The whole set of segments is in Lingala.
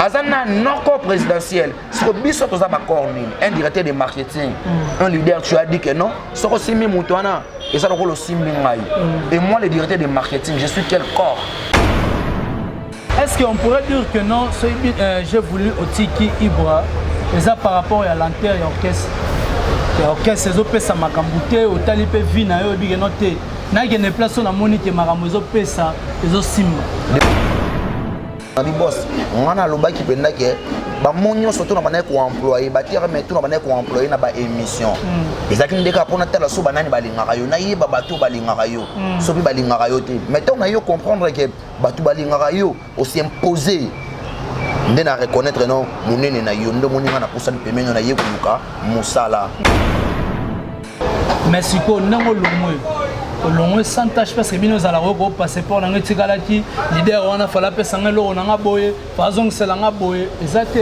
Azana non corps présidentiel. Ce que biso toza ba corner, un directeur de marketing, un leader, tu as dit que non. Ce que c'est même mutwana et ça le simbengai. Et moi le directeur de marketing, je suis quel corps? Est-ce qu'on pourrait dire que non, j'ai voulu au Tiki Ibra, et ça par rapport à l'antenne et orchestre. L'orchestre, c'est opé ça makambouté, au talipé vina, et au bigenoté. N'a qu'il y a une place où la monique et maramozo pesa, et au simba. Boss, on a le bac qui peut dire que bah mon surtout na bana ko employé ba tire mais tout na bana ko employé na ba émission ezaki ndeka pona tala so banani balingaka yo na yeba bato balingaka yo so bi balingaka yo te mais on a yo comprendre que bato balingaka yo aussi imposer ndena reconnaître non monene na yo ndo moninga na posa pemeno na yeko luka musala mais siko nango lomwe long sans tâche parce que nous allons au passeport dans le tigalaki leader on a fait la pesa ngelo on a boye façon c'est la boye exact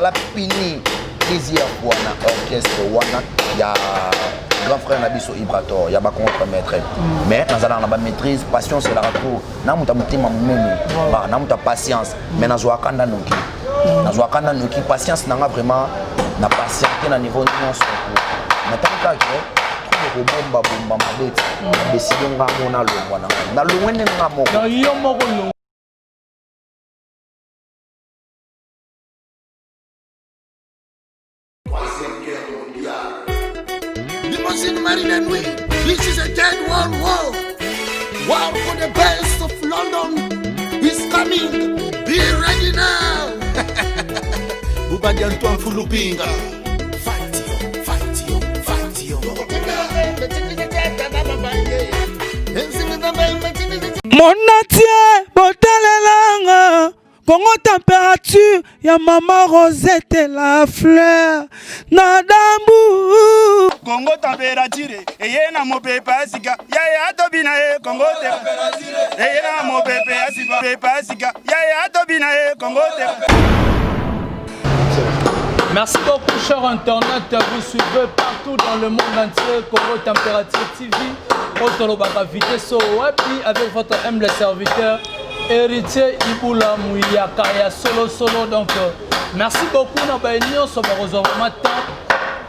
la pini plaisir wana orchestre wana ya grand frère Nabiso Ibrator ya ba contre maître mais dans la ba maîtrise patience c'est la retour na muta mutima mumene ba na muta patience mais na zo akanda noki na zo akanda noki patience na vraiment na patience na niveau nyonso na tanka que bomba bomba mabeti décider ngamo na longwa na longwene ngamo na yo moko longwa Limousine Marine and we this is a third world war for the best of London is coming be ready now Bubadi Antoine Fulupinga Mon atier, botalelanga, Congo température, ya maman Rosette la fleur, nadambu. Congo température, et na mo pepe asika, ya tobina Congo température, et na mo pepe asika, ya tobina Congo température. Merci beaucoup, chers internautes. Vous suivez partout dans le monde entier Congo Température TV. Otolobaka Vitesse Web avec votre humble serviteur héritier Iboula Mouyaka ya solo. Donc, merci beaucoup. Na ba union so ba reservement temps.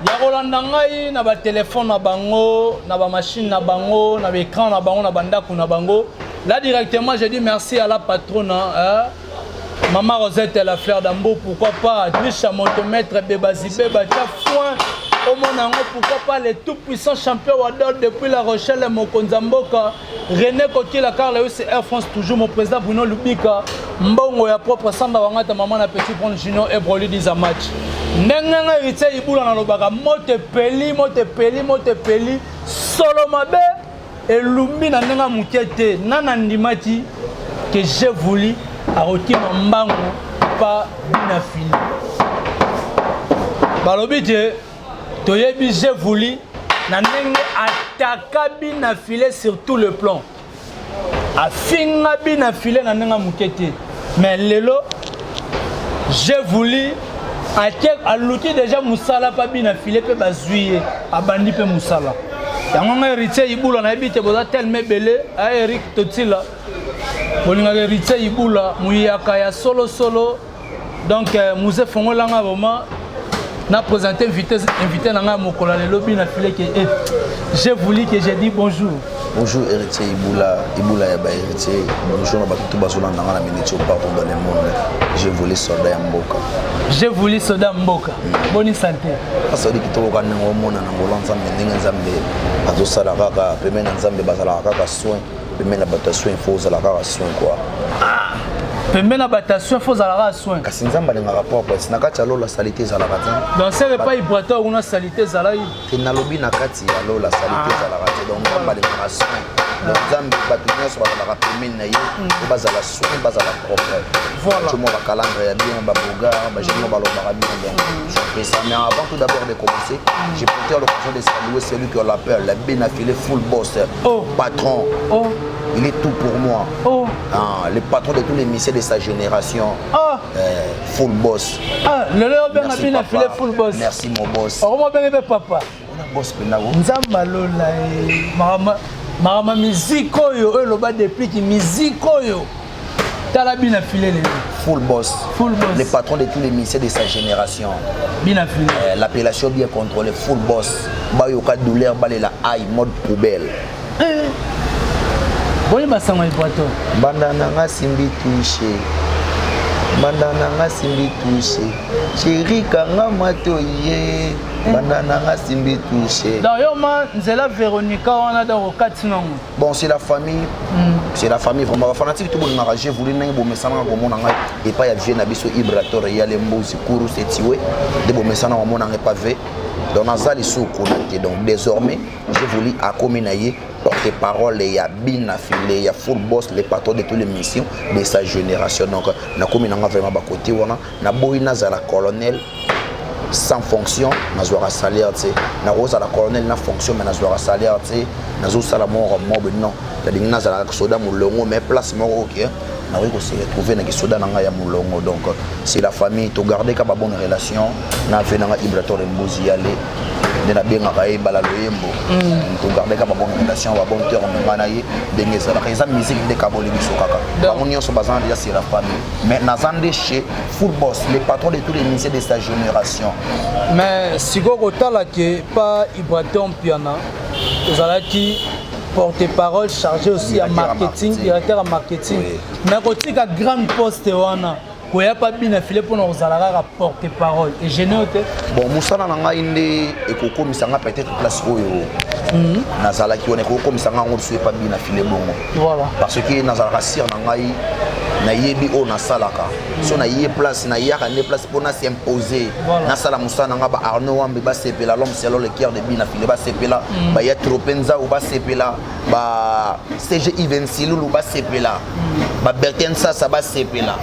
Ya Rolanda ngai na ba téléphone na bango, na ba machine na bango, na ba écran na bango, na bandako na bango. Là directement, je dis merci à la patronne. Maman Rosette la fleur d'ambo, pourquoi pas Trisha Montomètre Bébazibé Batia Foin au Monango, pourquoi pas les tout puissants champions Wador depuis La Rochelle et Mokonzamboka René Koki la Carle c'est Air France toujours mon président Bruno Lubika Mbongo ya propre Sanda Wangata maman na petit prendre Junior et Broly dans un match Nenga héritier Iboula na lobaka mote peli solo mabe et Lumbi na nenga mukete nana ndimati que j'ai voulu à retirer mon bango pas binafili. Balobidje, toyebi j'ai voulu nanenge attaquer binafili sur tout le plan. A finga binafili nanenga mukete. Mais lelo j'ai voulu à l'outil déjà musala pas binafili pe bazuye abandi pe musala. Yango héritier Iboula na ebite boza tellement belé à Eric Totila. Bolinga héritier Iboula Mouyaka ya solo donc musée fongolanga vraiment n'a présenté invité nanga mokola le lobby na filé que j'ai voulu que j'ai dit bonjour héritier Iboula ya ba héritier bonjour na bato bazona nanga na minute partout dans le monde j'ai voulu soldat mboka bonne santé parce que kitoko kana ngomona na ngolanza mendinga nzambe azosala kaka pemena nzambe bazala kaka soin pemena bato soin faut la kaka soin quoi pemena bato soin faut la soin kasi nzamba lenga rapport parce na kati alo la salité za la ratin donc c'est pas hydrateur ou na salité za la te na lobi na kati alo la salité za la ratin donc nzamba lenga soin donc nzambe bato nyonso bazala pemena na ye bazala soin bazala propre voilà tout le monde va calendrier ya bien ba boga ba jeune ba lobaka bien donc ça mais avant tout d'abord de commencer j'ai porté l'occasion de saluer celui qui l'appelle la Benafilé full boss patron il est tout pour moi le patron de tous les messieurs de sa génération full boss le Benafilé full boss merci mon boss on va bien papa on a boss penago nzamba lola mama musique oyo loba depuis ki musique oyo tala Benafilé Full boss. Full boss. Le patron de tous les ministères de sa génération. Bien affilé. L'appellation bien contrôlée, full boss. Bayoka douleur, balé la aïe, mode poubelle. Bon, Bassama Ibrato. Bandana simbi touché. Bandana simbi touché. Chéri kanga matoye. Bandana simbi touché. D'ailleurs, c'est la Véronica, on a dans le 4 noms. Bon, c'est la famille. C'est la famille vraiment fanatique tout le monde j'ai voulu n'aille bon message comme on a et pas y a vieux nabiso Ibrator il y a les mots Sikuru Setiwe de bon message on a pas vu dans Nazali sous donc désormais j'ai voulu accompagner porte-parole il y a bien affilé il y a full boss les patrons de toutes les missions de sa génération donc na comme on a vraiment ba côté on a boina za la colonel sans fonction nazwara salaire tu sais na rosa la colonel na fonction mais nazwara salaire tu sais nazo sala mort non la dinga nazala soda mulongo mais place mort OK na oui ko se retrouver na soda na ya mulongo donc c'est la famille to garder ka ba bonne relation na fait na Ibrator Mbuzi aller de na bien ngaye balalo yembo to garder ka ba bonne relation ba bon terme manaye dengue ça la raison musique de kaboli biso kaka ba on nyonso bazan déjà c'est la famille mais nazande chez full boss les patrons de tous les ministères de sa génération mais si go kotala ke pas Ibrator Mpiana ozalaki porte-parole chargé aussi à marketing, directeur à marketing. Mais quand tu as grande poste, il n'y a pas bien affilé pour nous aller porte-parole. Et je n'ai bon, Moussana n'a indi et Koko Misanga peut-être place où Nazala qui on est Koko Misanga on ne suit pas bien affilé bon. Voilà. Parce que Nazala Rassir n'a na yebi o na salaka so na yé place na yaka ne place pour na s'imposer na sala Moussana nga ba Arnaud Wambe ba sepela l'homme c'est le cœur de bien affilé ba sepela ba ya tropenza ou ba sepela ba CG Ivensilou ba sepela ba Bertin ça ba sepela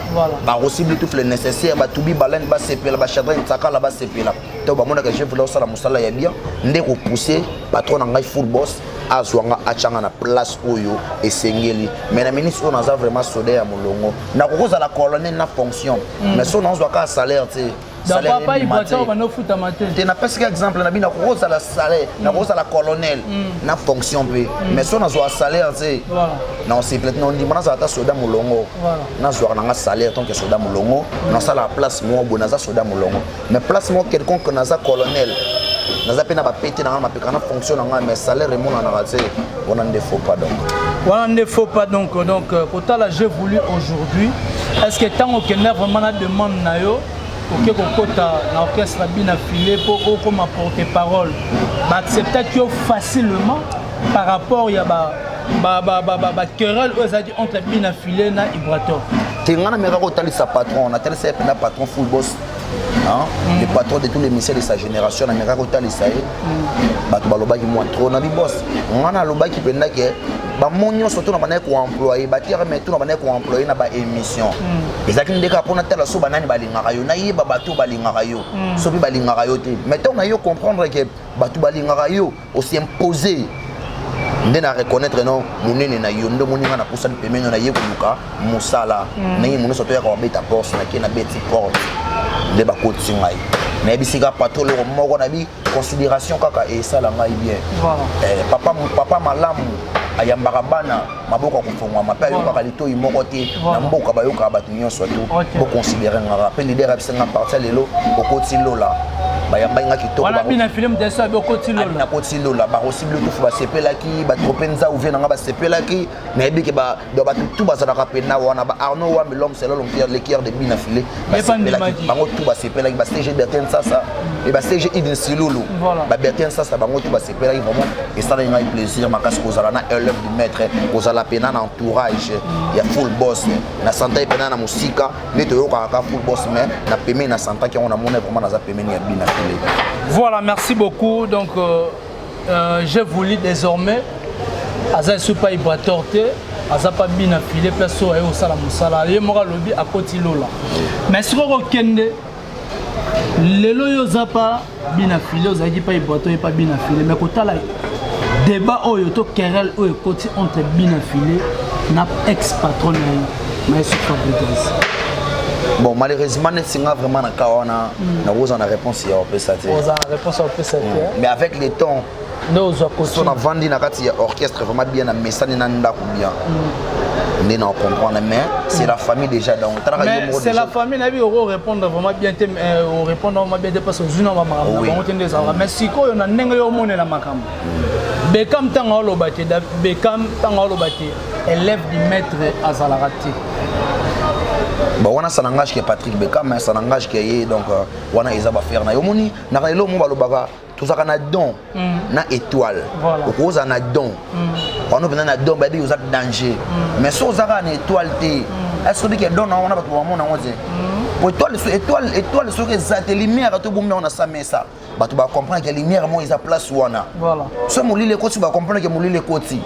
ba aussi tout le nécessaire ba tubi balen ba sepela ba chadrin tsakala ba sepela to ba mona ka chef la sala Moussala ya bien ndeko pousser patron nga full boss azwanga achanga na place oyo esengeli mais na ministre on a vraiment soda ya mulongo na kokoza la colonel na fonction mais so on doit ka salaire tu salaire pas Ibrator ba no futa matin tu na presque exemple na bina kokoza la salaire na kokoza la colonel na fonction pe mais so on a salaire tu na on s'est peut-être non dit mana ça ta soda mulongo na zo na salaire tant que soda mulongo na sala place mo bonaza soda mulongo mais place mo quelconque na za colonel naza pena ba pété na ma pekana fonction na mais salaire mon na raté on ne faut pas donc on ne faut pas donc quand là j'ai voulu aujourd'hui est-ce que tant au Kenya vraiment la demande na yo OK kokota na orchestre bien affilé pour comme porte-parole ba accepter que facilement par rapport ya ba querelle entre bien affilé na Ibrator tengana mera ko tali sa patron na tel c'est na patron full boss le patron de tous les ministères de sa génération na mera ko tali sa bato balobaki moi trop na bi boss ngana lobaki penda ke ba monyo surtout na bana ko employé ba tire mais tout na bana ko employé na ba émission ezaki ndeka pona tala so banani balingaka yo na yeba bato balingaka yo so bi balingaka yo te mais on a yo comprendre que bato balingaka yo aussi imposer ndé na reconnaître non munene na yo ndo moninga na pousa pemeno na yekuluka musala na yi muno soto ya ko beta boss na ke na beti porte ndé ba ko tsingai na bisika patolo moko na bi considération kaka et ça la ngai bien papa malamu ayambaka bana maboko kufungwa mape yo kaka lito imoko te na mboka bayoka batu nyonso tu bo considérer ngara pe leader absenga partir lelo okoti lola bayamba kitoko wana bina film de ça okoti lola na koti lola ba possible tout ba sepelaki ba tropenza ou vient nga ba sepelaki na ebiki ba do ba tout bazalaka pena wana ba Arnaud Wambe l'homme c'est l'homme le cœur de bina filé ba sepelaki bango tout ba sepelaki ba CG Bertin ça et ba CG Idin Silulu ba Bertin ça bango tout ba sepelaki vraiment et ça n'a plaisir makasi kozala na élève du maître kozala pena na entourage ya full boss na santa pena na musika neto yo kaka full boss mais na peme na santa qui on a monné vraiment na za peme ya bina filé. Voilà, merci beaucoup. Donc j'ai voulu désormais Aza Super Ibrator te Aza pas bien affilé perso et au sala musala ye mora lobby à côté lola mais ce qu'on kende lelo yo zapa bien affilé aux aji pas Ibrator pas bien affilé mais kota la débat oyo to querelle oyo côté entre bien affilé na ex patron mais c'est pas bon malheureusement c'est vraiment na kawana na vous en a réponse hier on peut ça vous en réponse on peut ça mais avec le temps nous on a vendu na kati ya orchestre vraiment bien na mesani na ndako bien on est dans comprendre mais c'est la famille déjà donc mais c'est la famille n'a vu répondre vraiment bien répondre vraiment bien parce que zuna va mais si quoi on a n'engue yo mone la makam Bekam tanga olobate Bekam tanga olobate élève du maître Azalarati. Bon, on a ça langage qui est Patrick Bekam, mais ça langage qui est donc on a Isaba faire na yomoni na kalo mo balobaka tout ça kana don na étoile au cause na don on a na don ba di usa danger mais so za kana étoile té est-ce que don on a ba ko mona ngoze pour étoile sur les lumière to bombe on a ça mais ça ba tu vas comprendre que lumière mo isa place wana voilà so mo lile ko tu vas comprendre que mo lile ko ti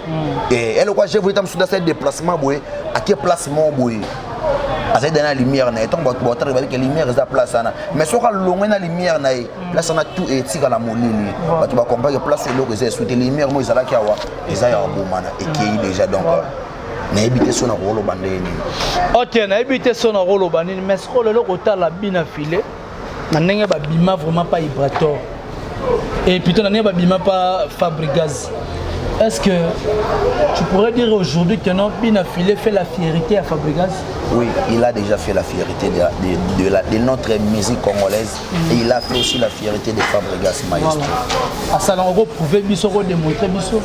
et elle quoi j'ai voulu tam souda cette déplacement boy à quel placement boy parce que dans la lumière na etongo ba avec que lumière isa place ana mais so ka longue na lumière na place na tout et tika la molili ba tu vas comprendre que place lo que c'est sous lumière mo isa la ki awa isa ya bomana et qui déjà donc na ebité so na rolo bandeni ok na ebité so na rolo bandeni mais ce que le kota la bina filé na ndenge ba bima vraiment pas Ibrator et plutôt na ndenge ba bima pas Fabregas. Est-ce que tu pourrais dire aujourd'hui que non bina filé fait la fierté à Fabregas? Oui, il a déjà fait la fierté de notre musique congolaise et il a fait aussi la fierté de Fabregas Maestro. À ça on va prouver biso ko démontrer biso.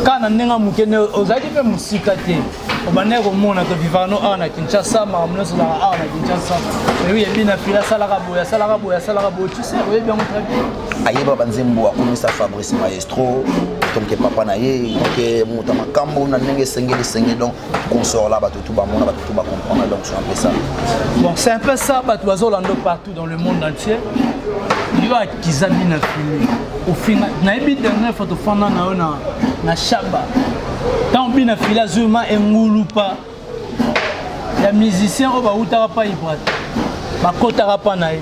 Quand on a mukene ozaki pe musika te. Obane ko mona to vivano ana Kinshasa ma mona so la ana Kinshasa. Mais oui, bina fila sala ka boya, tu sais, oui bien très bien. Ayeba banzembo akomisa Fabrice Maestro donc papa na ye donc mutama kambo na ndenge sengeli donc consort là ba tout ba mona ba tout ba comprendre donc c'est un peu ça. Bon, c'est un peu ça ba bazolando partout dans le monde entier. Il y a Kizabina fini. Au final, na ebi dernière photo fana na Shaba. Tant bina fila zuma engulupa. Les musiciens au ba utara pa Ibrat. Ba kotara pa na ye.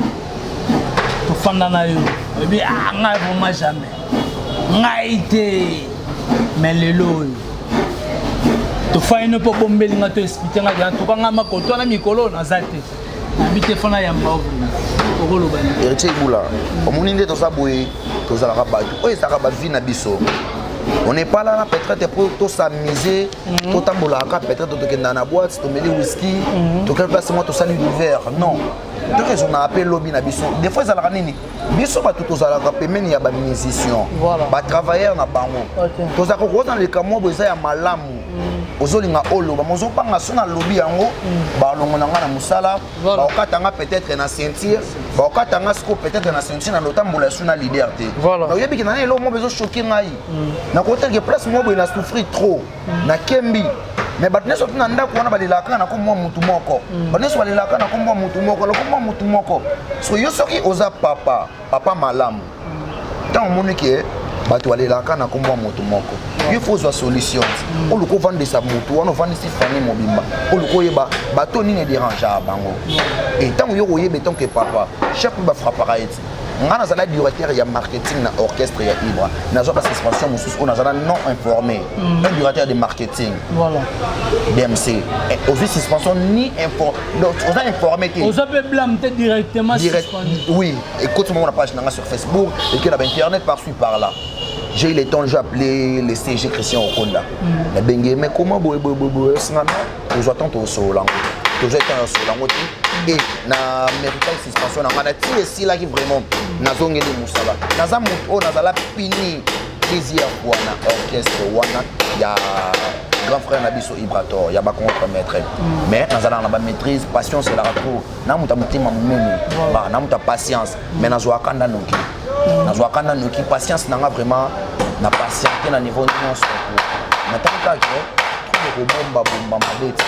To fanda na yo. Ebi ngai vraiment jamais. Ngai te. Mais lelo. To fa ino po bombeli nga to expliquer nga to nga makoto na mikolo na zate. Habite fana ya mbavu. Héritier Boula, on est dans sa bouée, tous à la rabat. Oh, ça rabat vie na biso. On n'est pas là peut-être pour tout s'amuser, tout tambola, peut-être tout que dans la boîte, tout mêler whisky, tout quel placement tout salut d'hiver. Non. Deux raisons on a appelé lobby na biso. Des fois ça la ranini. Biso ba tout à la rapper mais il y a ba musicien. Ba travailleur na bango. Tous à ko dans les camo boza ya malamu. Ozolinga olo ba mozo panga sona lobby yango ba longo na ngana musala ba okatanga peut-être na ceinture ba okatanga sko peut-être na ceinture na lotambola sona liberté. Na yebi ki na elo mo bezo choquer ngai. Na côté que place mo bo na souffrir trop. Na kembi mais batne so tuna ndako wana balilaka na ko mo mutu moko. Batne so balilaka na ko mo mutu moko, lo ko mo mutu moko. So yo soki oza papa malamu. Tant mon ke bato balilaka na ko mo mutu moko. Il faut une solution. On le vend de sa moto, on vend de ses familles mobimba. On le koyeba, bateau ni ne dérange à bango. Et tant que yo yeba tant que papa, chaque fois frappera et on a la directeur il y a marketing na orchestre ya Ibra. Na zo pas suspension musus on a non informé. Un directeur de marketing. Voilà. DMC. Et aussi suspension ni info. Donc on a informé que on peut blâmer directement oui, écoute mon page sur Facebook et que la internet par-ci par-là. J'ai eu le temps, j'ai appelé le CG Christian Okonda. La bengue, mais comment boy, nous attendons au Solango. Nous attendons au Solango. Et na mérité suspension, on a tiré ici là qui vraiment na zone de Moussala. Naza Mouto, naza la pini plaisir pour na orchestre wana. Il y a grand frère Nabiso Ibrator, il y a pas contre maître. Mais naza na ba maîtrise, patience et la rapport. Na muta mutima mumemu. Ba na muta patience, mais na zo akanda noki. Nazwakana noki patience nanga vraiment na patience na niveau nyonso na tanka ke ko bomba mabeti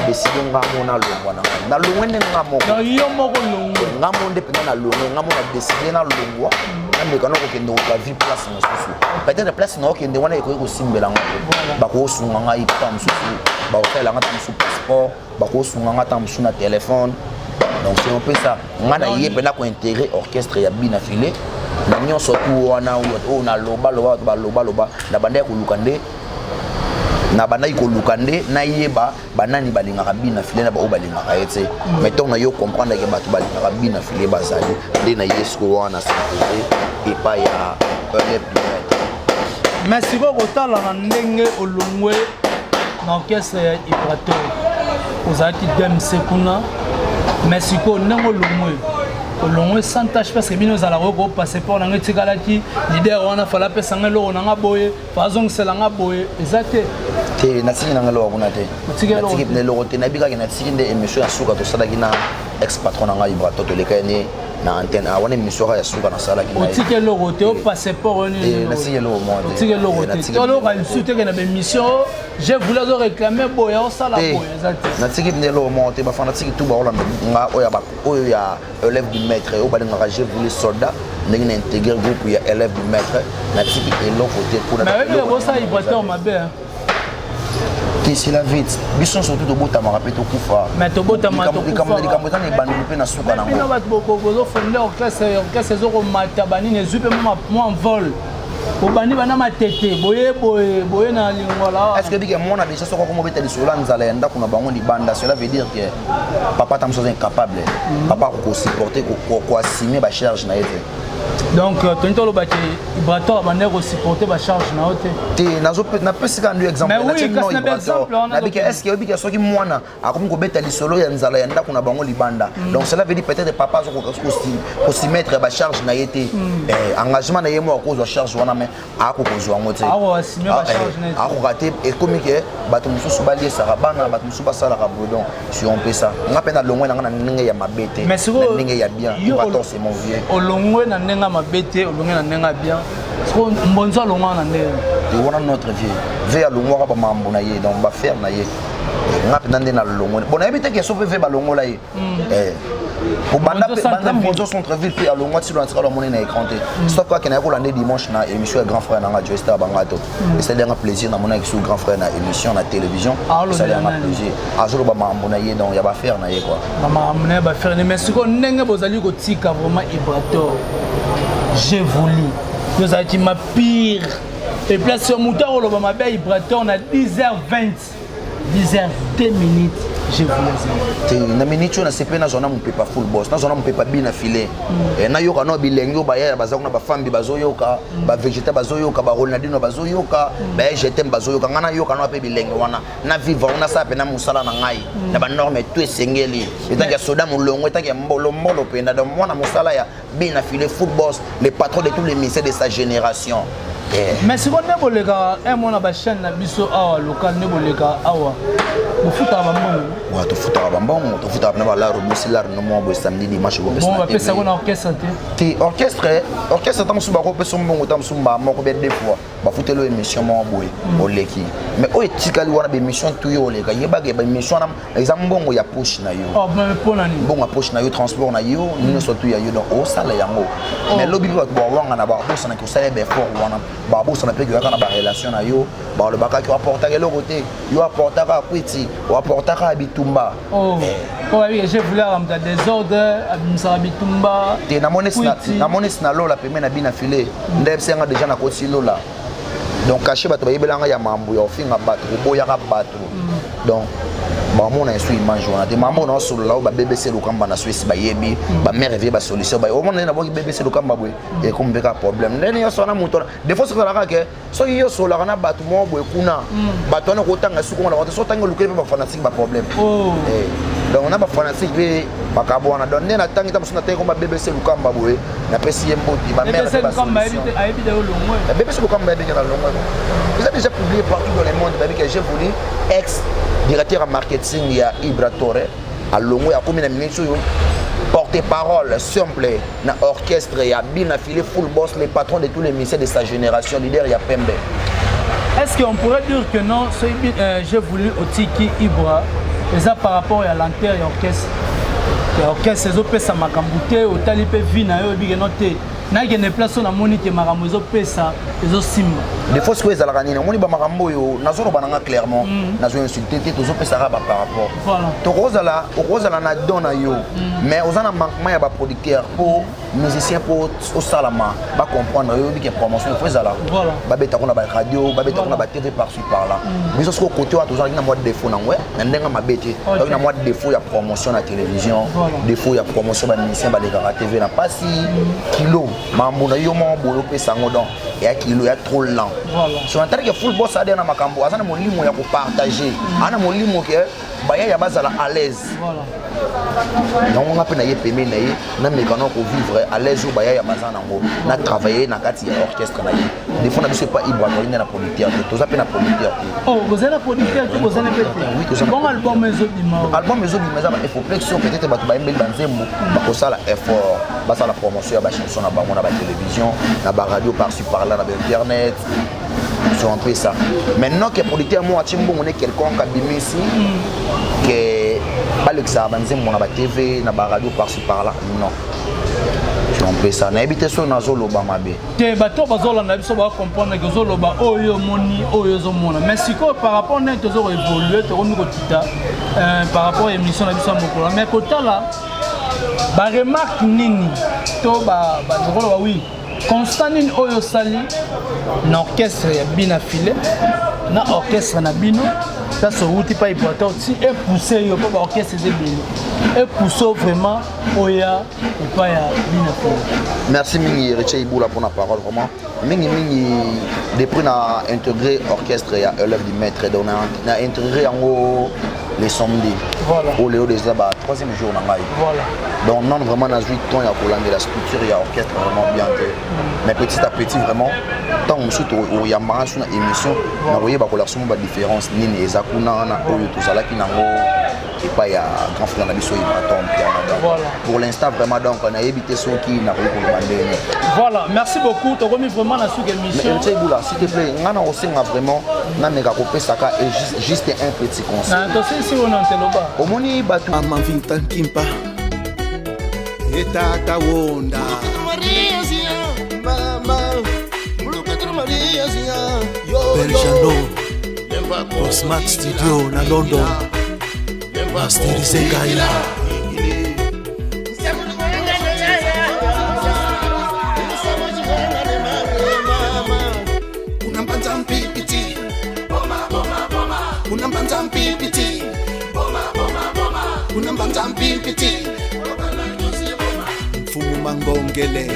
décider ngamo na longwa na longwe nga moko na yo moko longwe ngamo ndepe na longwe ngamo na décider na longwa na mekano ko kende ko vie place na susu peut-être place na ko kende wana ko simbela ngako ba ko sunga nga ipam susu ba ko fela nga tamsu passeport ba ko sunga nga tamsu na téléphone. Donc c'est un peu ça. Ngana yé pena ko intégrer orchestre ya bina filé. Na nyonso tu wana o na loba na banda ko lukande na banda ko lukande na yeba banani balinga bina filé na ba o balinga ete mais ton na yo comprendre que batu balinga bina filé bazali de na yesko wana s'imposer et pas ya les plus. Mais si vous otala na ndenge olongwe na orchestre ya Ibrato ozalaki DMC kuna mais siko ndenge olongwe sans tâche parce que bino ozalaka oko passeport nanga etikalaki leader wana fala apesanga eloko nanga boye bazongiselanga boye eza te natiki nanga eloko kuna te natiki mpena eloko te nayebikaki natiki nde émission ya suka tosalaki na ex patron nanga Ibrato tolekani na antenne wana émission ya suka nasalaki otiki eloko te o passeport natiki eloko mwa te otiki eloko te toloka lisusu teke na bémission je voulais réclamer boye osala boye eza te natiki mpena eloko mwa te bafana natiki tu baolanda nga oyo ya élève du maître oyo balingaka je voulais soldat ndenge na intégré groupe ya élève du maître natiki eloko te mais oyebile kosala Ibrato mabe c'est la vie biso surtout tobotamaka mpe tokufa mais tobotamaka likambo eza na ebandeli mpe na suka nango bino bato bozofonde orchestre ezokomata banini ezwi mpe mwa vol obandi bana matete boye na lingola est ce que bike mwana déjà soko komobeta lisolo ya nzala ya ndako na bango libanda cela veut dire que papa ta mosusu incapable papa akosupporte koassume bacharge na ye te donc toni tolobaki Ibrato abandaki kosupporte bacharge na yo te napesika ndio exemple nabike est ce que obike soki mwana akomi kobeta lisolo ya nzala ya ndako na bango libanda donc cela veut dire peut-être papa azokosimmettre bacharge na ye te engagement na ye mo akozwa charge wana me akokozwa yango te akoka te ekomi ke bato mosusu baliesaka bana bato mosusu basalaka bodon si on peut ça nga mpe na longwe na nga na ndenge ya mabe te na ndenge ya bien Ibrato c'est mon vieux olongwe na ndenge ya mabe te olongwe na ndenge ya bien siko mbonzo alongwa na ndenge wana notre vie ve alongwaka bamambo na ye donc bafaire na ye nga mpenza nde na longwe bon nayebi te ke so mpe ve balongola ye banda mbonzo centre-ville mpe alongwa ti lo natikala amoni na écran te sauf kaka naye kolanda dimanche na émission ya grand frère nanga joester banga to esali yanga plaisir namonaki so grand frère na émission na télévision esali yanga plaisir azoloba mambo na ye donc ya bafaire na ye quoi mambo na ye bafaire ne mais sikoyo ndenge bozali kotika vraiment Ibrato j'ai voulu tozalaki ma pire et place sur moto akoloba mabe ya Ibrato na 10h20 10h2 minutes je voulais na minute oyo nasepe nazwa na mopepa full boss nazwa na mopepa bina file nayoka no bilenge oyo bayaya baza kuna bafambi bazoyoka bavégéta bazoyoka baronaldino bazoyoka baegtm bazoyoka ngai nayoka no mpe bilenge wana na vivre wana asala mpe na mosala na ngai na banorme to esengeli etanke ya soda molongo etanke ya mbolombolo mpenza donc mwana mosala ya bina file full boss le patron de tous les ministères de sa génération mais sikoyo nde boleka mwana bachaine na biso awa local nde boleka awa bofutaka bambongo tofutaka bambongo tofutaka pena balaro bosi lare no mwa boye samedi dimanche bapesako na orchestre te orchestre ta mosusu bakopesa mbongo ta mosusu moko be deux fois bafuteli oyo émission moko boye oleki mais oyo etikali wana baémission tu yo oleka yebaka baémission wana eza mbongo ya poche na yo mbongo ya poche na yo transport na yo nyonso tu ya yo donc osala yango mais lobi mpe bato bawanga babosanaki osala baeffort wana babosana mpe koyaka na barelation na yo balobaka ki oaportaka eloko te yo aportaka akwiti oaportaka bitumba je voulais aramta désordre abimisaka bitumba te namonesi na lola peme na bina file nde bisenga déjà nakoti lola donc caché bato bayebelanga ya mambo ya ofinga bato koboyaka bato donc bamona esu image wana te mambo na osolola oyo babebese lokamba na so esi bayebi bamere vie basolution baye omona nde naboki bebese lokamba boye ekomi mpeka problème ndeni nyonso wana moto wana defo soki ozalaka ke soki yo osololaka na bato moko boye kuna bato wana kotanga suku ngona bato so otangi olukeli mpe bafanatike baproblème donc na bafanatike mpe bakabo wana donc nde natangi ta mosu natangi koma bebese lokamba boye napesi ye mboti bamere mpe basolution bebese lokamba yebike na longwe eza déjà publié partout dans le monde babike j'ai voulu ex directeur en marketing ya Ibrato à longo ya komi na minute oyo porte-parole simple na orchestre ya bina filé full boss les patrons de tous les ministères de sa génération leader ya Pembe. Est-ce qu'on pourrait dire que non j'ai voulu otiki Ibra et ça par rapport à l'enterre et orchestre orchestre ezopesa makambo te otali mpe vi na yo ebike no te nakende place oyo namoni te makambo ezopesa ezosimba des fois sikoyo ezalaka nini omoni bamakambo oyo nazoloba nanga clairement nazoinsulte te tozopesaka ba par rapport okozala na don na yo mais oza na manquement ya baproducteur mpo musicien mpo osalama bacomprendre yo ebike promotion efo ezala babeta kuna baradio babeta kuna batv par-ci par là biso sikoyo kote wana tozalaki na mwa défaut nango na ndenge mabe te toki na mwa défaut ya promotion na télévision défaut ya promotion bamusicien balekaka tv na pasi kilo mambo na yo moko boye opesa yango donc ya kilo ya trop lent so entendre que full boss ade na makambo azana molimo ya ko partager ana molimo ke baya ya bazala à l'aise donc on a pe na ye pemé na ye na mekano ko vivre à l'aise ou baya ya bazana ngo na travailler na kati ya orchestre na ye des fois na biso pas ibwa ko na producteur to za pe na producteur oh vous êtes la producteur vous êtes la petit bon album mais il faut flexion peut-être ba to ba mbeli banzembo ba ko sala effort ba sala promotion ya ba chanson na bango na ba télévision na ba radio par-ci par-là na ba internet c'est un peu ça maintenant que producteur moi chimbo on est quelqu'un qui bimisi que ba le ça banzembo na ba TV na ba radio par-ci par-là non c'est un peu ça na habité so na zolo ba mabe te bato bazola na biso ba comprendre que zolo ba oyo moni oyo zo mona mais siko par rapport na to zo évoluer to ko tita par rapport à émission na biso mokolo mais kotala ba remarque nini to ba zolo ba oui Constantine oyo sali na orchestre ya bina filé na orchestre na bino ça se outil pas important aussi et pousser yo pas orchestre de bino et pousser vraiment oya et pas ya bina filé. Merci mingi Richie Iboula pour la parole vraiment mingi depuis na intégré orchestre ya élève du maître donc na intégré en les samedis voilà au Léo déjà ba troisième jour na ngai voilà donc non vraiment na 8 ans ya kolanda la structure ya orchestre vraiment bien mais petit à petit vraiment tant musu to ya marche na émission na voyé ba ko la somme ba différence nini ezakuna na oyo to zala ki nango et pas ya grand frère na biso imaton voilà pour l'instant vraiment donc on a évité ce qui n'a pas eu voilà merci beaucoup to remis vraiment na sous émission mais Boula s'il te plaît ngana osenga vraiment na meka ko pesaka et juste un petit conseil na to si on anteloba omoni batu Mama Vinta Kimpa Etata Wonda Maria Zia Mama Pedro Maria Zia Berjano Smart Studio na London Masterise Gaila Unambanza mpipiti Unambanza mpipiti Unambanza mpipiti Mfumu Mangongele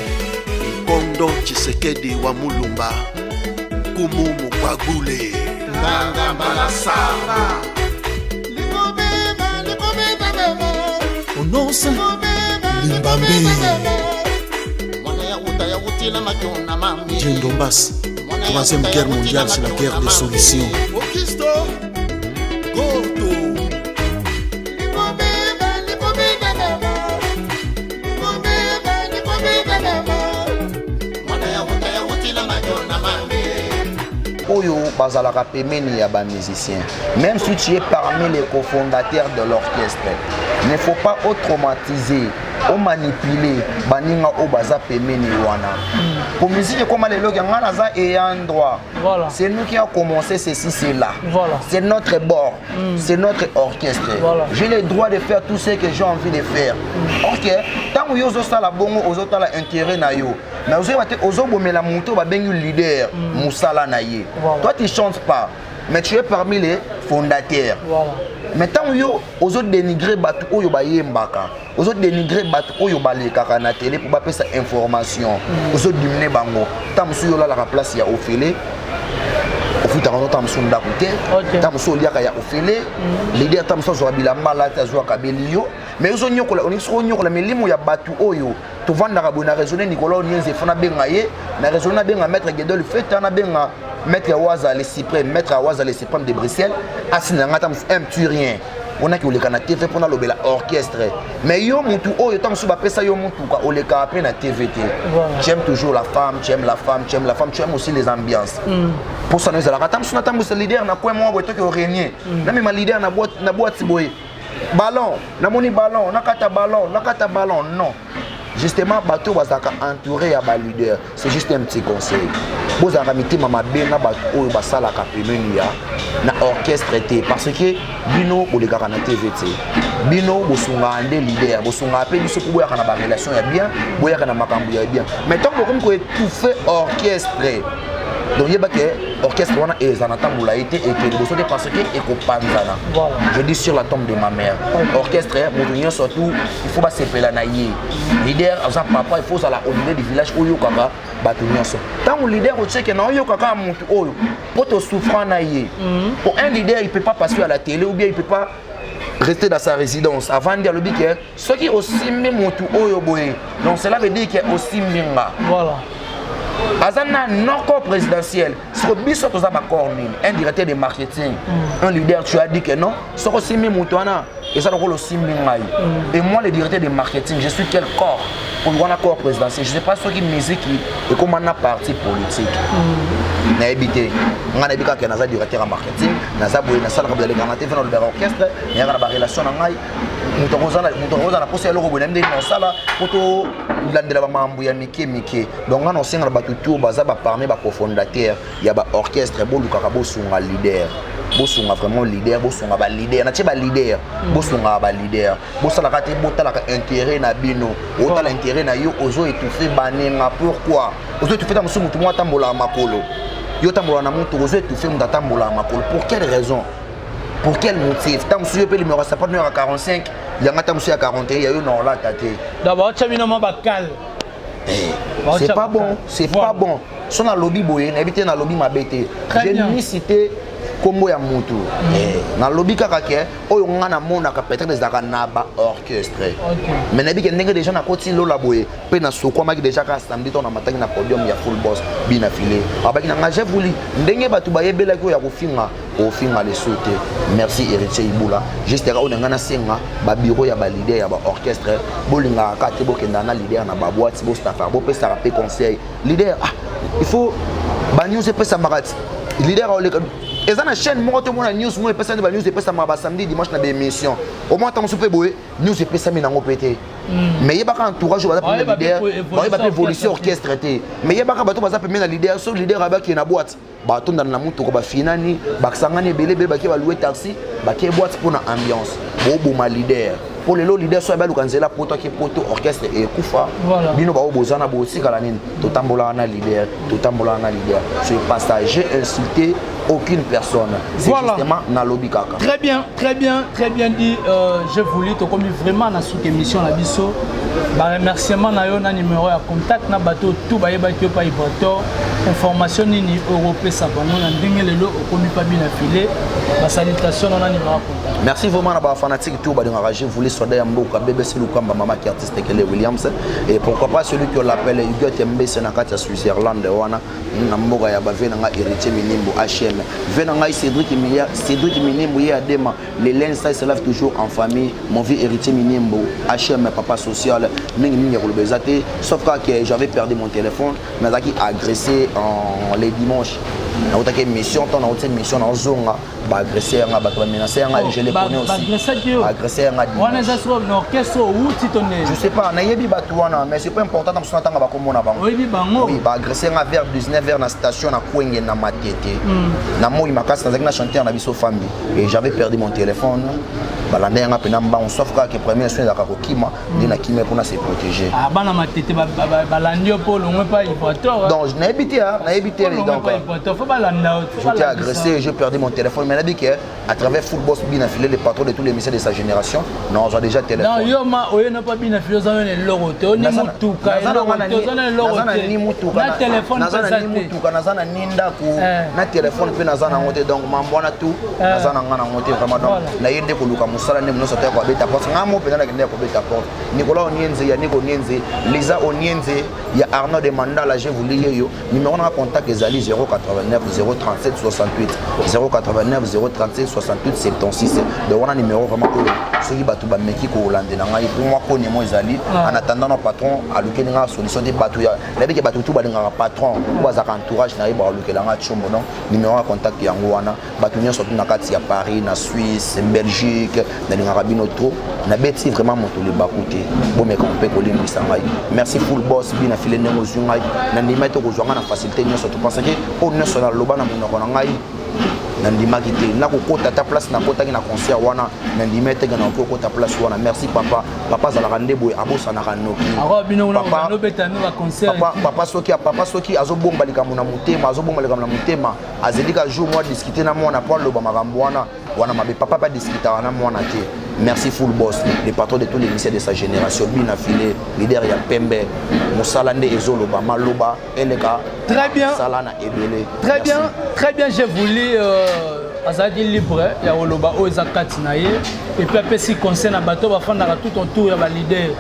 Kondo Chisekedi wa Mulumba Kumumu Kwagule Nganga Balasara Onosa Limbambe Jendo Mbas Troisième guerre mondiale, c'est la guerre des solutions. Oyo bazalaka pemeni ya ba musicien. Même si tu es parmi les cofondateurs de l'orchestre, il ne faut pas traumatiser ou manipuler baninga o baza pemeni wana. Pour musique comme les logs ngana za ayant droit. Voilà. C'est nous qui avons commencé ceci cela. Voilà. C'est notre bord. C'est notre orchestre. Voilà. J'ai le droit de faire tout ce que j'ai envie de faire. OK. Tant que yo zo la bongo ozo la intérêt na yo. Mais ozo bomela muto ba bengi leader musala na ye. Voilà. Toi tu chantes pas, mais tu es parmi les fondateurs. Voilà. Mais tant que ozo dénigrer batu oyo ba yembaka, ozo dénigrer batu oyo ba lekaka na télé pour ba pesa information. Ozo diminuer bango. Tant musu yo la place ya ofele. Ofuta quand tam sunda côté, tam so liaka ya ofele, leader tam so zo bilamba la ta zo kabelio, mais ozo nyokola oniso nyokola melimo ya batu oyo. To vanda ka bona raisonner Nicolas Nienze fana benga ye, na raisonner benga maître Gedol fait na benga maître Waza les Cyprien, maître Waza les Cyprien de Bruxelles, asina ngata un petit rien. On a qui oleka na TV pour na lobela orchestre. Mais yo mutu oyo tam so ba pesa yo mutu ka oleka après na TVT. Tu aimes toujours la femme, tu aimes la femme, tu aimes la femme, tu aimes aussi les ambiances. Pour ça nous ala tam so na tam so leader na quoi moi boy to ke régner. Na même leader na boîte boy. Ballon, na moni ballon, na kata ballon, non. Justement, bateau bazaka entouré à ba leader. C'est juste un petit conseil. Vous avez mis mama bena bateau basala ka pemeni ya na orchestre té parce que bino o le gars na TVT. Bino bosunga ande leader, bosunga pe biso ko ya kana ba relation ya bien, boya kana makambu ya bien. Mais tant que comme ko étouffer orchestre donc il y a que orchestre wana ezanatambula été et que liboso de parce que ekopanzana. Je dis sur la tombe de ma mère. Orchestre moto surtout il faut pas s'épeler na yé. Leader ça papa il faut ça la au niveau du village oyo kaka bato nyonso. Tant que leader au check na oyo kaka mutu oyo poto souffrant na yé. Pour un leader il peut pas passer à la télé ou bien il peut pas rester dans sa résidence avant de dire le bique ce qui aussi même mutu oyo boye. Donc cela veut dire que aussi minga. Voilà. Azana non corps présidentiel, c'est que biso toza ba corps un directeur de marketing, un leader tu as dit que non, c'est aussi même mutu ana et ça le rôle aussi minga. Et moi le directeur de marketing, je suis quel corps? Pour un corps présidentiel, je sais pas ce qui musique et comment on a parti politique. Na habité, on a habité que naza directeur en marketing, naza boy na salle de l'églantée fait dans l'orchestre, il y a la relation na ngai. Mutokoza na poser logo bonende na sala poto landela ba mambu ya mike. Donc on senga ba tout baza ba parmi ba cofondateur, il y a ba orchestre bo luka bo sunga leader. Bosunga vraiment leader, bosunga ba leader, na ba leader, bosunga ba leader. Bosala ka te botala ka intérêt na bino, otala intérêt na yo ozo étouffer banenga pourquoi? Ozo étouffer ta musu mutu mwata mbola makolo. Yo tambola na mutu ozo étouffer mutata mbola makolo. Pour quelle raison? Pour quel motif? Tant que le numéro ça pas numéro 45, il y a un temps à 41, il y a eu non là tâté. D'abord tu as mis non bacal. C'est pas bon, c'est pas bon. Son na lobby boye, n'habiter na lobby ma bête. J'ai ni cité combo ya mutu. Na lobby kaka ke oyo ngana mona ka peut-être des akanaba orchestre. Mais nabi ke ndenge déjà na koti lo la boye, pe na soko maki déjà ka samedi to na mataki na podium ya full boss bina filé. Abaki na ngaje vuli ndenge batu bayebela ko ya kofinga au film à les sauter. Merci Héritier Iboula. Juste là on a un senga, ba bureau ya ba leader ya ba orchestre, bolinga kate bokenda na leader na ba boîte, bo staff, bo pesa rapé conseil. Leader il faut ba news pesa marat. Leader et ça na chaîne moi tout mon news moi pesa ba news pesa ma samedi dimanche na émission. Au moins tant soupe boye news pesa mi na ngopete. Mais il y a pas entourage ba leader, ba ba évolution orchestre té. Mais il y a pas bato ba za na leader, so leader aba ki na boîte. Bato dans la moto ba finani ba sangane belé ba ki ba louer taxi ba ki boîte pour na ambiance bo ma leader pour les leaders so ba lukanzela poto ki poto orchestre et kufa bino ba bozana bo sikala nini to tambola na leader ce passager insulté aucune personne c'est justement na lobby kaka. Très bien dit. Je voulais te comme vraiment na sous émission la biso ba remerciement na yo na numéro ya contact na bato tout ba yeba ki pa ivoto information nini européen ça bango na ndenge lelo okomi pa bien affilé ba salutation na numéro contact. Merci vraiment à ba fanatique tout ba de engager voulez soda ya mboka BBC Lukamba mama qui artiste Kele Williams et pourquoi pas celui qui l'appelle Hugo Tembe c'est na kati ya Switzerland wana na mboka ya ba vena nga Héritier Minimbo HM vena nga Cédric Minimbo ya dema les lens ça se lave toujours en famille mon vieux Héritier Minimbo HM papa social mingi ko lebezate sauf que j'avais perdu mon téléphone mais qui agressé en les dimanches na otake mission ton na otake mission na zonga ba agresser nga ba menacer nga je les connais aussi agresser nga on est sur l'orchestre ou titonné je sais pas na yebi ba tuana mais c'est pas important dans son temps ba komona bango oui bango oui ba agresser nga vers 19h na station na kwenge na matete na moi makasi na chanter na biso famille et j'avais perdu mon téléphone balanda nga pena mbang sauf que premier soin d'aka kokima dina kimé pour se protéger ah bana matete balandio pour le moins pas important donc je n'ai habité donc j'étais agressé j'ai perdu mon téléphone mais dit que à travers football bien affilé les patrons de tous les messieurs de sa génération non j'ai déjà téléphone non yo ma oyo na pas bien affilé ça ne loroto ni mutuka ni mutuka na téléphone nazana ni mutuka nazana ni ndaku na téléphone pe nazana ngote donc mambona tout nazana ngana ngote vraiment donc na yende ko luka musala ne mnoso ta ko beta porte ngamo pe na kende ko beta porte Nicolas Onienze ya Nico Onienze Lisa Onienze ya Arnaud de Mandala j'ai voulu yo numéro na contact ezali 089 037 68 089 037 68 76 donc on a numéro vraiment ceux qui batu ba meki ko Hollande na ngai pour moi ko ni mo ezali en attendant nos patrons à lukenga nga solution de batu ya la biki batu tout ba nga patron ou za entourage na iba lukela nga chombo donc numéro à contact yango wana batu nyonso na kati ya Paris na Suisse Belgique na nga rabino trop na beti vraiment moto le bakoute bon mais on peut ko limbisa ngai merci full boss bina filene mo zungai na ndima to ko zwanga na facilité nyonso to parce que on ne sona loba na monoko na ngai nandimaki te nakokota ta place nakotaki na concert wana nandimi etenge na okokota place wana merci papa papa azalaka nde boye abosanaka noki papa soki azobomba likambo na motema azelika jour moi discuter na mwana po aloba makambo wana mabe papa pas discuter wana mwana te merci full boss le patron de tous les lycées de sa génération bina filé leader ya pembe mosala nde ezoloba maloba eleka très bien salana ebele très bien j'ai voulu azadi libre ya oloba oza kati na ye et puis après si conseil na bato bafandaka tout autour ya ba leader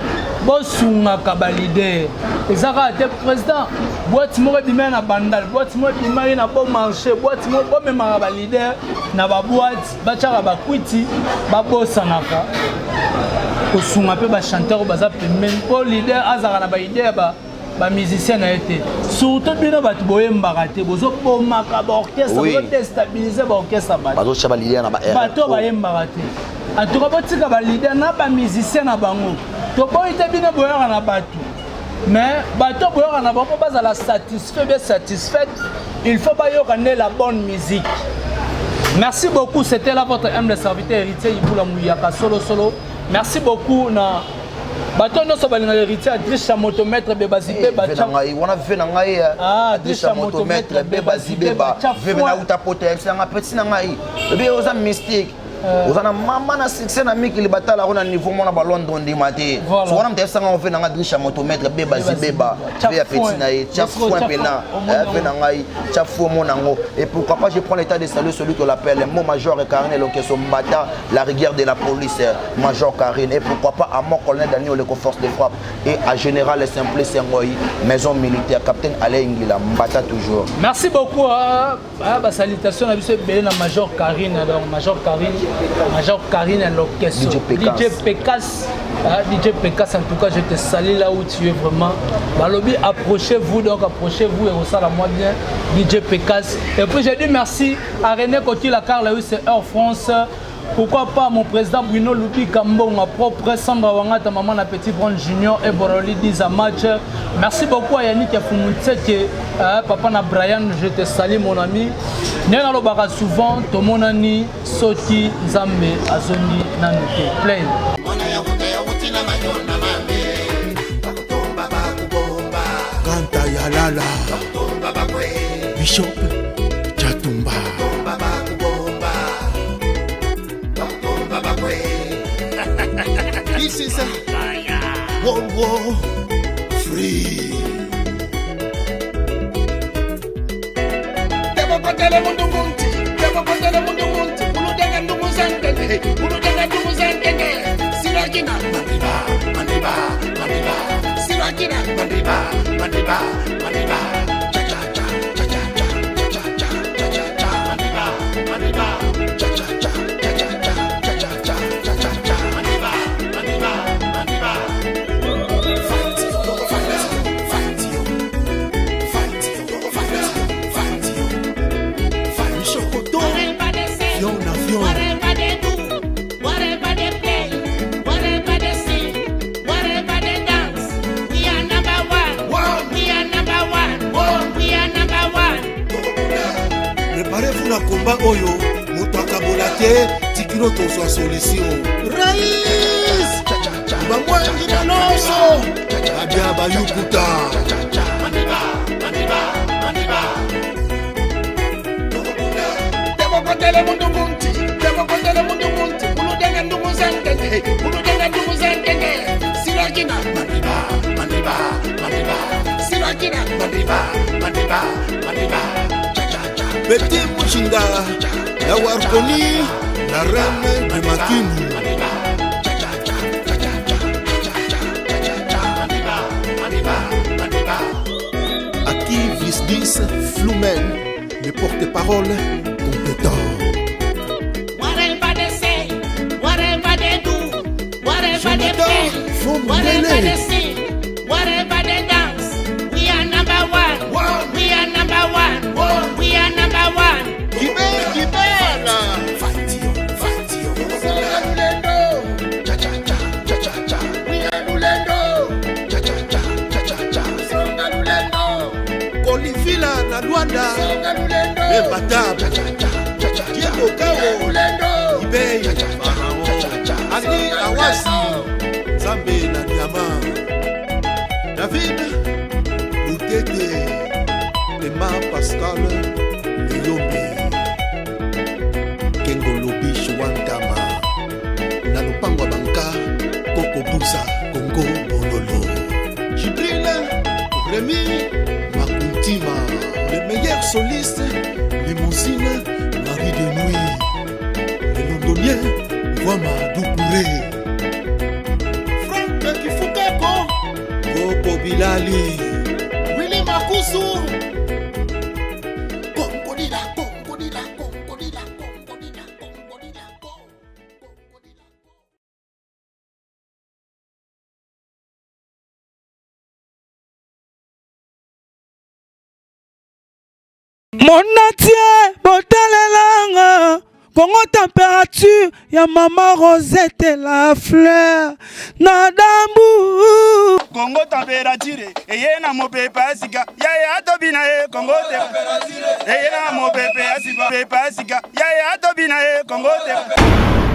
bosungaka ba leader ezaka te président boîte moko bimé na bandal boîte moko bimé na bon marché boîte moko bomemaka ba leader na ba boîte bachaka ba kwiti babosanaka kosunga pe ba chanteur baza pembeni po leader azaka na ba idée ba musicien na été surtout bino bato boyembaka te bozo bomaka ba orchestre bozo déstabiliser ba orchestre bazo chaba leader na ba bato bayembaka te en tout cas botika ba leader na ba musicien na bango to boyite bino boyaka na bato mais bato boyaka na bango bazala satisfait il faut bayoka ne la bonne musique. Merci beaucoup, c'était là votre humble serviteur héritier Ibula Mouyaka solo. Merci beaucoup na bato nyonso balinga héritier Adrisha motomètre Bebazibe bacha wana ve na ngai Adrisha motomètre Bebazibe ba ve na uta pote nga petit na ngai be oza mystique ozana mama na succès na mikili batala ona niveau mona ba London ndi mate so wana mtesa nga ve na Adrisha motomètre Bebazibe ba ve ya petit na ye cha fou un peu na ve na ngai cha fou mon nango et pourquoi pas je prends l'état de salut celui que l'appelle mon major Karine Lokeso Mbata la rigueur de la police major Karine et pourquoi pas à mon colonel Daniel Leko force de frappe et à général Simplice Ngoyi maison militaire capitaine Alain Ngila Mbata toujours. Merci beaucoup ba salutation na biso belé na major Karine donc major Karine Lokeso DJ Pekas en tout cas je te salue là où tu es vraiment balobi approchez-vous donc approchez-vous et resala-moi bien DJ Pekas et puis je dis merci à René Coty la car là où c'est Air France. Pourquoi pas mon président Bruno Lubi Kambo, ma propre Sandra Wangata, maman na Petit Brand Junior et Boroli 10 à match. Merci beaucoup à Yannick Yafumoutse, papa na Brian, je te salue mon ami. Nena lo baka souvent, to mon ami Soti Zambe Azondi Nanote. Plein. Kanta Yalala Bishop Chatumba This is a World War Free. Debo kotele mundu munti, uludenga ndugu zantenge, sirakina, mandiba, sirakina, mandiba, cha cha cha cha cha cha cha cha cha mandiba, cha cha cha cha cha cha cha cha cha mandiba. Whatever they do, whatever they play, whatever they sing, whatever they dance, we are number one. We are number one. We are number one. Préparez-vous na combat oyo, moto akabola te, tikino tozwa solution. Rais! Bamwangi na noso! Abia bayukuta! Mandiba. Debo kotele mundu munti, uludenga ndugu zantenge, sirakina, mandiba, sirakina, mandiba, cha cha cha. Petit Mouchinga, la Warkoni, la reine de Makini. Active 10 Flumen, le porte-parole compétent. Whatever they say, whatever they do, whatever they play, whatever they sing, whatever they dance, we are number one. We are number one. We are number one. Kibela. Fight you. Cha cha cha. We are Lulendo. Cha cha. Songa Lulendo. Kolifila na Luanda. Songa Lulendo. Bebatab. Cha cha. Gabo Ibei Ani Awasi Zambe na Diama David Lutete Emma Pascal Leyombe Kengolobi Chouandama na Lupango Banka Koko Busa Congo Bololo Jibril Rémi Makuntima le meilleur soliste Limousine Marie de Nuit le londonien Wama Doukouré Franck Kifukeko Koko Bilali Willy Makusu Mon atier, botalelanga, Congo température, ya maman Rosette la fleur, Nadambu. Congo température, eye na mopepa sika, yaya atobina e Congo température, eye na mopepa sika, yaya atobina e Congo température.